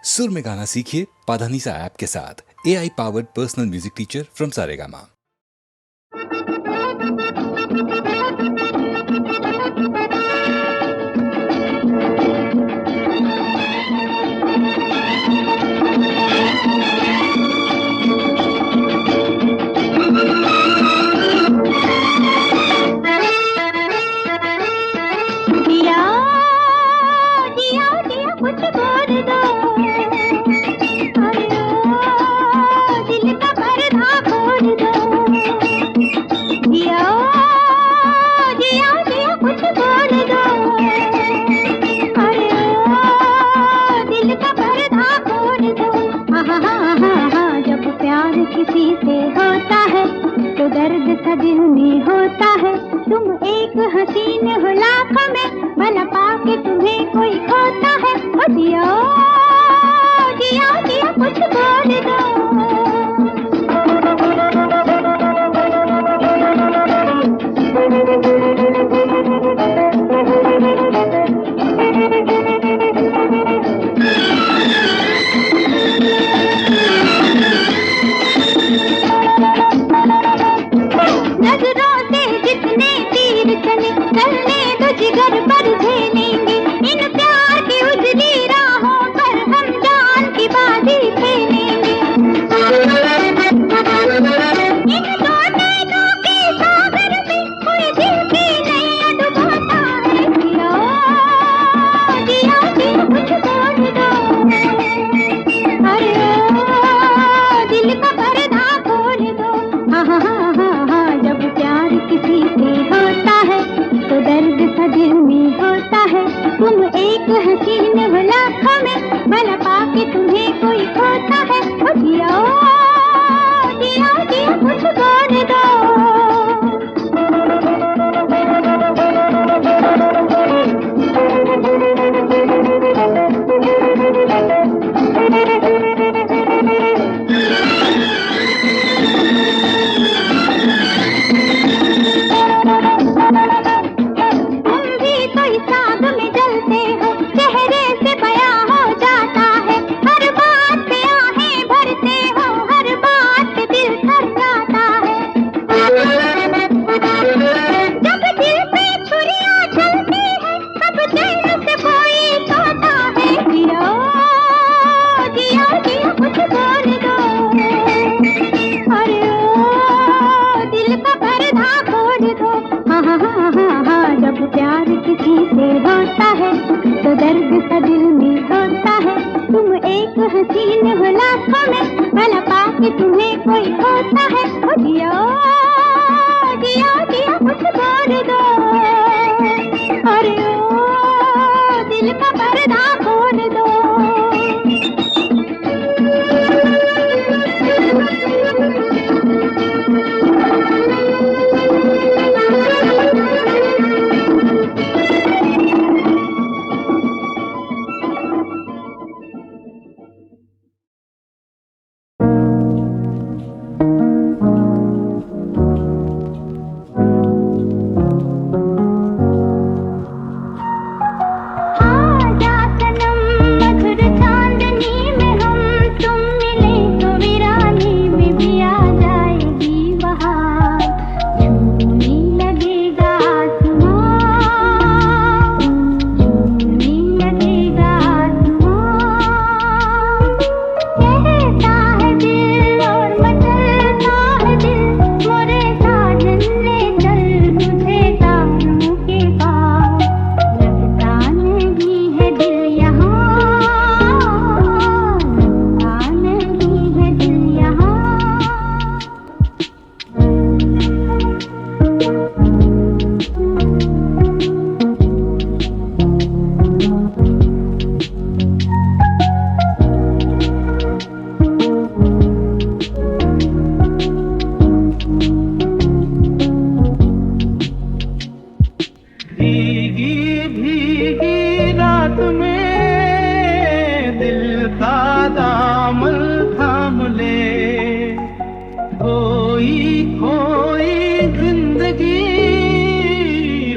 सुर में गाना सीखिए पाधानीसा ऐप के साथ। AI powered personal music teacher from Saregama. किसी से होता है तो दर्द सा दिल में होता है। तुम एक हसीन हो लाखों में, भला पाके तुम्हें कोई खोता है। ओ जिया जिया जिया कुछ बोल दो। नजरों से जितने तीर चले चलने दो जिगर पर झेलेंगे। इन प्यार की उजली राहों पर हम जान की बाजी खेलेंगे। इन दो नैनों के सागर में कोई दिल की नैया डुबोता है। जिया जिया जिया कुछ बोल दो। अरे ओ दिल का पर्दा खोल दो। हाँ हाँ हाँ हाँ, जब प्यार किसी से होता है तो दर्द सा दिल में होता है। तुम एक हसीन हो लाखों में, भला पाके तुम्हें कोई खोता है। ओ जिया जिया जिया कुछ बोल दो। प्यार किसी से होता है तो दर्द सा दिल में होता है। तुम एक हसीन हो लाखों में, भला पाके तुम्हें कोई खोता है। ओ जिया जिया जिया कुछ बोल दो। अरे ओ दिल का पर्दा खोल दो।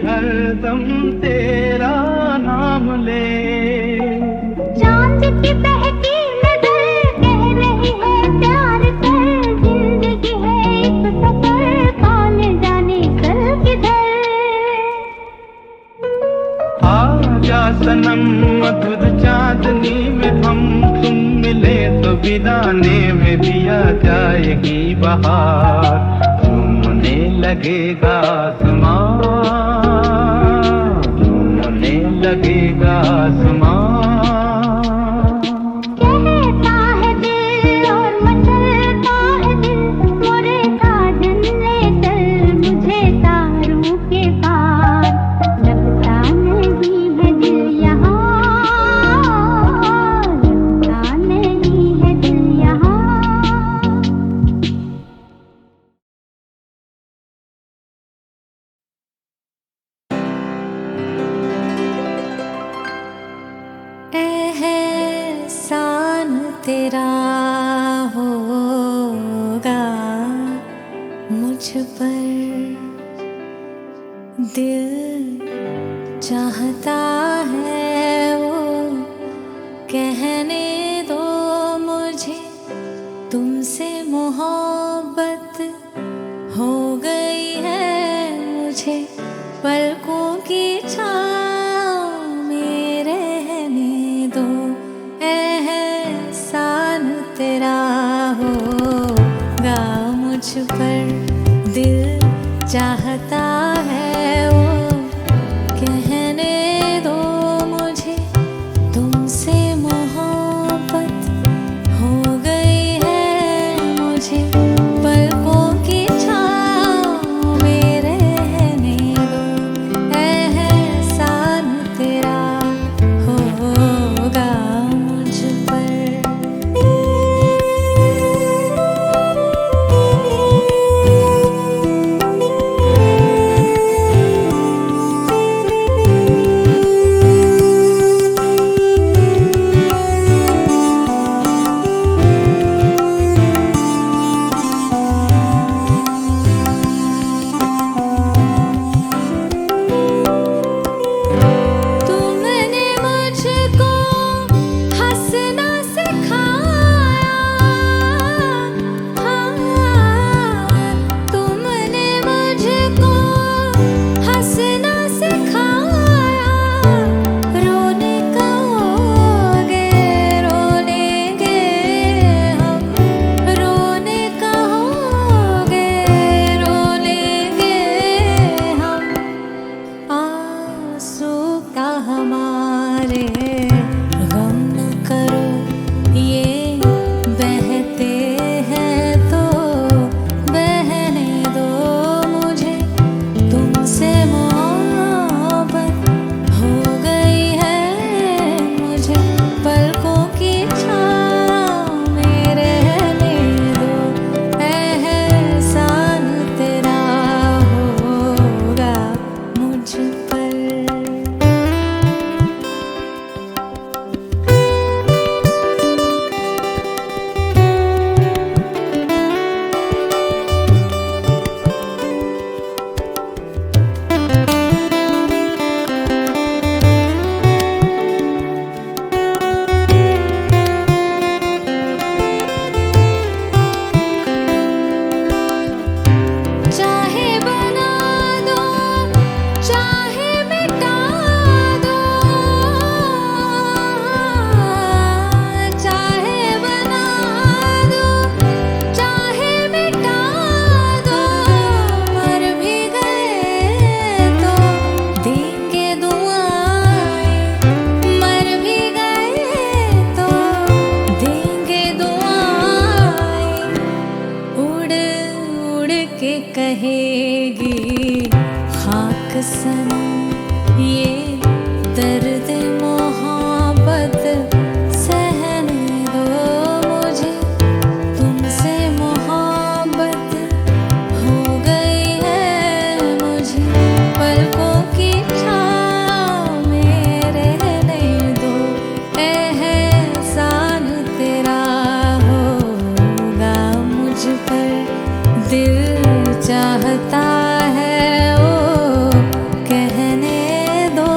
हरदम तेरा नाम ले। चांद की बहकी वीराने में भी आ जाएगी बहार, झूमने लगेगा आसमान, झूमने लगेगा आसमान। कहता है दिल और मचलता है दिल, मोरे साजन ले चल मुझे तारों के पार। लगता नहीं है दिल यहाँ, लगता नहीं है दिल यहाँ। एहसान तेरा होगा मुझ पर, दिल चाहता है वो कहने दो मुझे, तुमसे मोहब्बत हो गई है मुझे, पलकों की छाँव में रहने दो। एहसान तेरा होगा मुझ पर, दिल चाहता है वो कहने दो मुझे, तुमसे मोहब्बत हो गई है मुझे, पलकों की छाँव में रहने दो। एहसान तेरा होगा मुझ पर। तुमने मुझको हंसना सिखाया, हाँ, तुमने मुझको हंसना सिखाया, रोने कहोगे रोनेंगे हम, रोने कहोगे रोनेंगे हम, आंसू का हमारे गम न करो, ये बहते हैं तो बहने दो मुझे, तुमसे मोहब्बत हो गई है मुझे, पलकों की छाँव में रहने दो। एहसान तेरा होगा मुझ पर। चाहे बना दो चाहे मिटा दो, चाहे बना दो चाहे मिटा दो, मर भी गए तो देंगे दुआएं, मर भी गए तो देंगे दुआएं, उड़ उड़ के कहेगी खाक सनम ये दर्द मोहब्बत सहने दो मुझे, तुमसे मोहब्बत हो गई है मुझे, पलकों की छाँव में रहने दो। एहसान तेरा होगा मुझ पर, दिल चाहता है वो कहने दो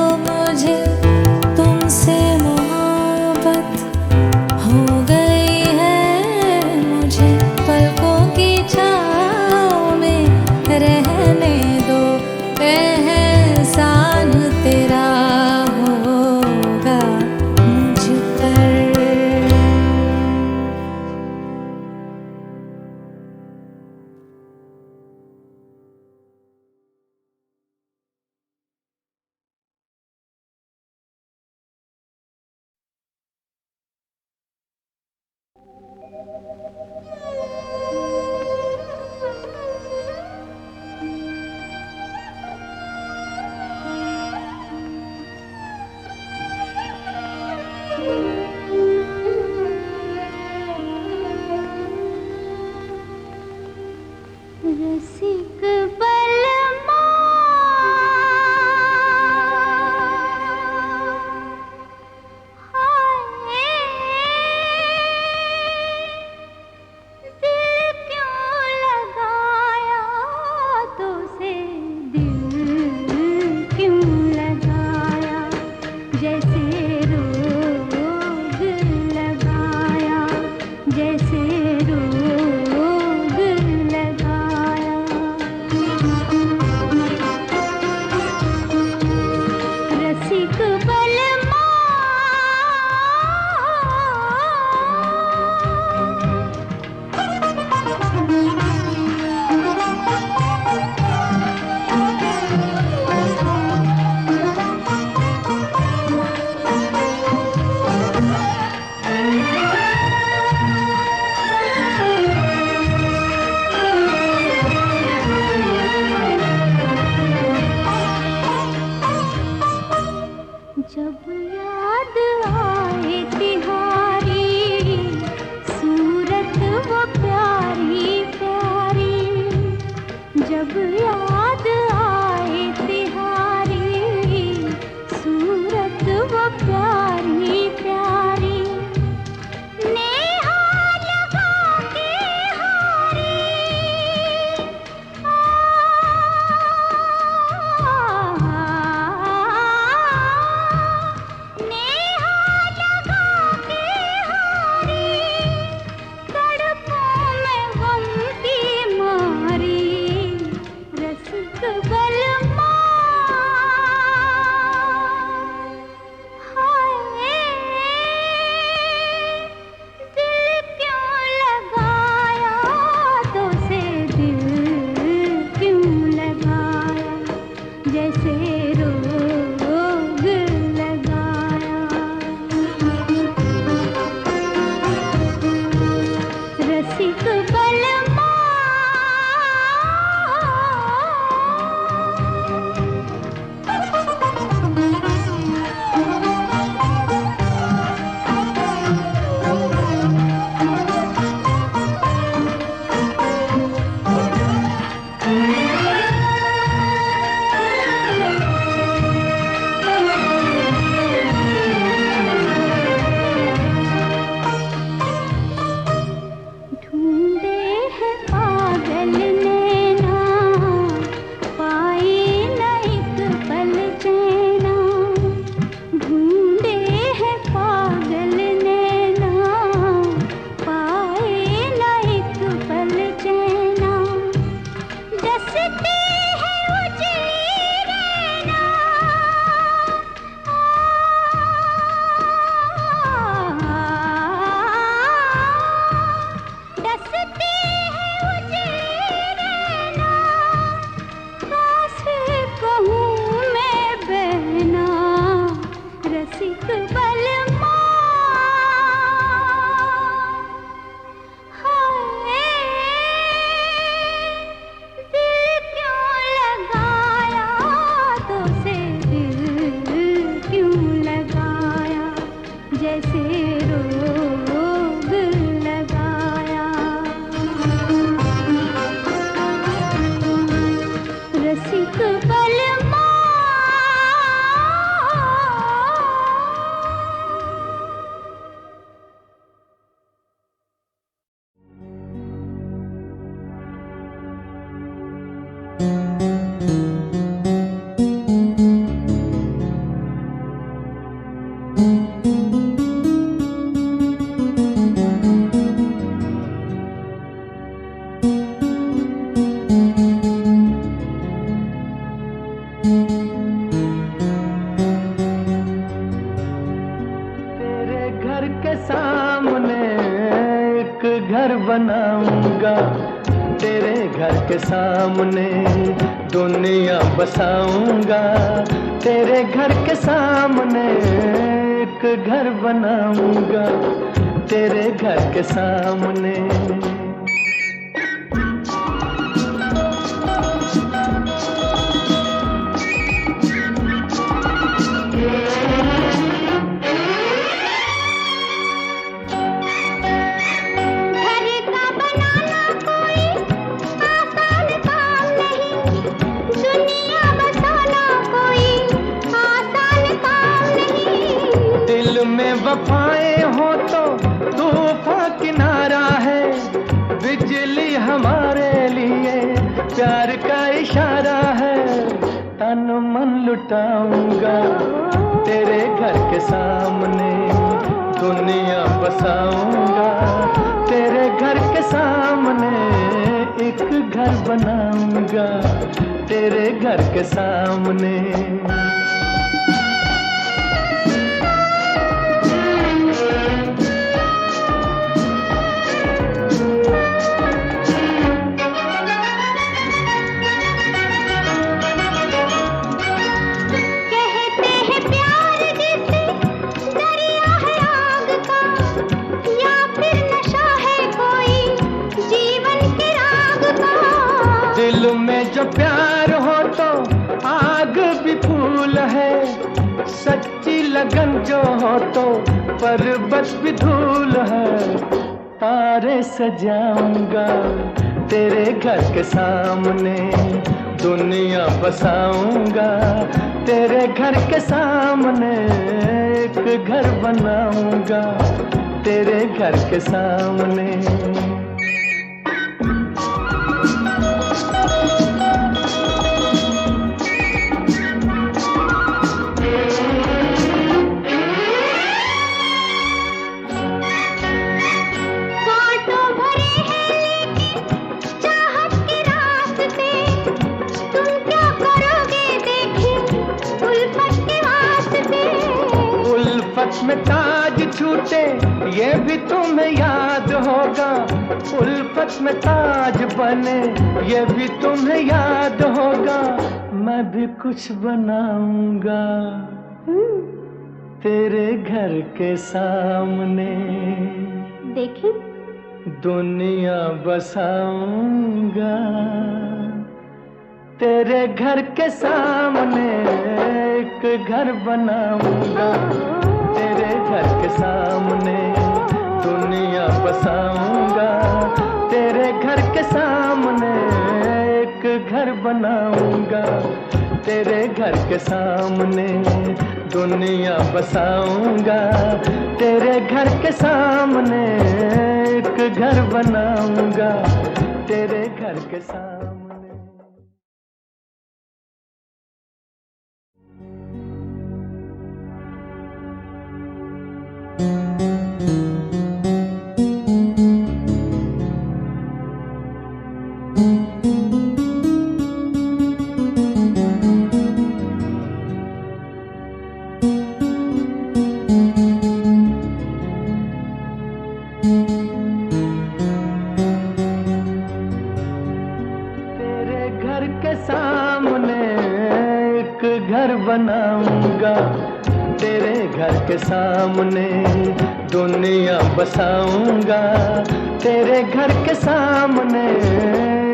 रसिक बलमा हाय दिल क्यों लगाया तो से दिल क्यों लगाया जैसे रोग लगाया जैसे रोग लगाया रसिक बलमा जब याद आए तिहारी सूरत वो प्यारी प्यारी जब याद आए तिहारी सूरत वो प्यारी प्यारी नेहा लगा के हारी नेहा लगा के हारी तड़पों में गम की मारी रसिक बलमा हाय दिल क्यों लगाया तो से दिल क्यों लगाया जैसे रोग लगाया रसिक बलमा ढूंढे है पागल नैना पाए न एक पल चैना ढूंढे है पागल नैना पाए न एक पल चैना डसते है उजली रैना डसते है उजली रैना कैसे कहूँ मैं बहना रसिक बलमा हाय दिल क्यों लगाया तो से दिल क्यों लगाया जैसे रोग लगाया रसिक बलमा तेरे घर के सामने एक घर बनाऊंगा तेरे घर के सामने दुनिया बसाऊंगा तेरे घर के सामने एक घर बनाऊंगा तेरे घर के सामने घर का बनाना कोई आसान वफाएं हो तो तूफान किनारा है, बिजली हमारे लिए प्यार का इशारा है। तन मन लुटाऊंगा तेरे घर के सामने, दुनिया बसाऊंगा तेरे घर के सामने, एक घर बनाऊंगा तेरे घर के सामने। दिल में जो प्यार हो तो आग भी फूल है, सच्ची लगन जो हो तो पर्वत भी धूल है। तारे सजाऊंगा तेरे घर के सामने, दुनिया बसाऊंगा तेरे घर के सामने, एक घर बनाऊंगा तेरे घर के सामने। उल्फत में ताज छूटे ये भी तुम्हें याद होगा, उल्फत में ताज बने ये भी तुम्हें याद होगा। मैं भी कुछ बनाऊंगा तेरे घर के सामने, देखी दुनिया बसाऊंगा तेरे घर के सामने, एक घर बनाऊंगा तेरे घर के सामने, दुनिया बसाऊंगा तेरे घर के सामने, एक घर बनाऊंगा तेरे घर के सामने, दुनिया बसाऊंगा तेरे घर के सामने, एक घर बनाऊंगा तेरे घर के सामने। बनाऊंगा तेरे घर के सामने, दुनिया बसाऊंगा तेरे घर के सामने,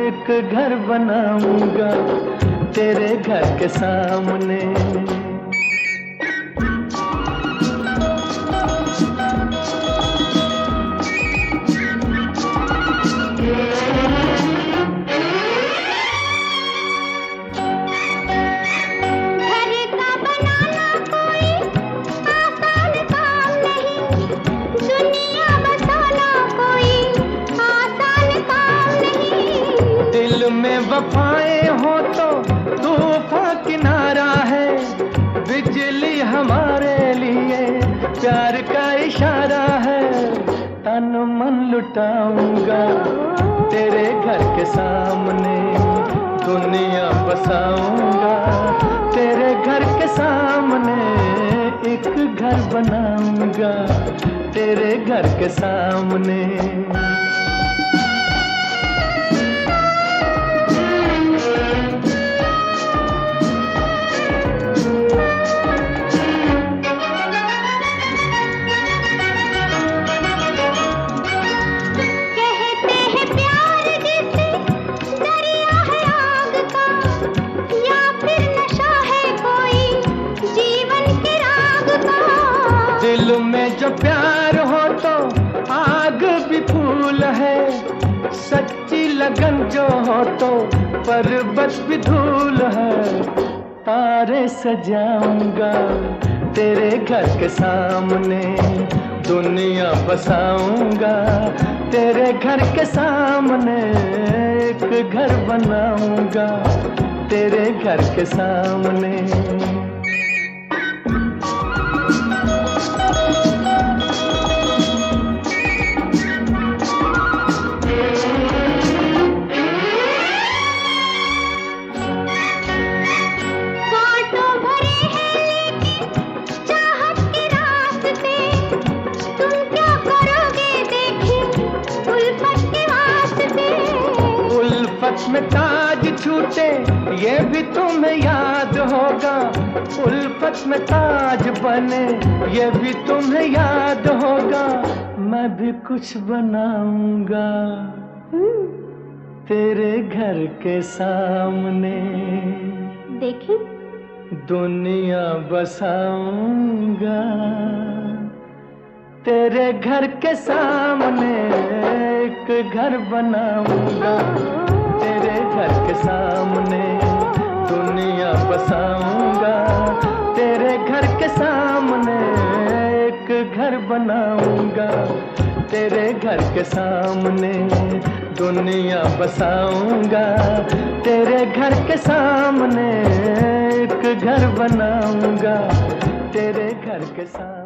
एक घर बनाऊंगा तेरे घर के सामने। वफाएं हो तो तूफान किनारा है, बिजली हमारे लिए प्यार का इशारा है। तन मन लुटाऊंगा तेरे घर के सामने, दुनिया बसाऊंगा तेरे घर के सामने, एक घर बनाऊंगा तेरे घर के सामने। दिल में जो प्यार हो तो आग भी फूल है, सच्ची लगन जो हो तो पर्वत भी धूल है। तारे सजाऊंगा तेरे घर के सामने दुनिया बसाऊंगा, तेरे घर के सामने एक घर बनाऊंगा, तेरे घर के सामने। उल्फत में ताज छूटे ये भी तुम्हें याद होगा, उल्फत में ताज बने ये भी तुम्हें याद होगा, मैं भी कुछ बनाऊंगा तेरे घर के सामने, देखी दुनिया बसाऊंगा, तेरे घर के सामने एक घर बनाऊंगा, तेरे घर के सामने दुनिया बसाऊंगा, तेरे घर के सामने एक घर बनाऊंगा, तेरे घर के सामने दुनिया बसाऊंगा, तेरे घर के सामने एक घर बनाऊंगा, तेरे घर के सामने।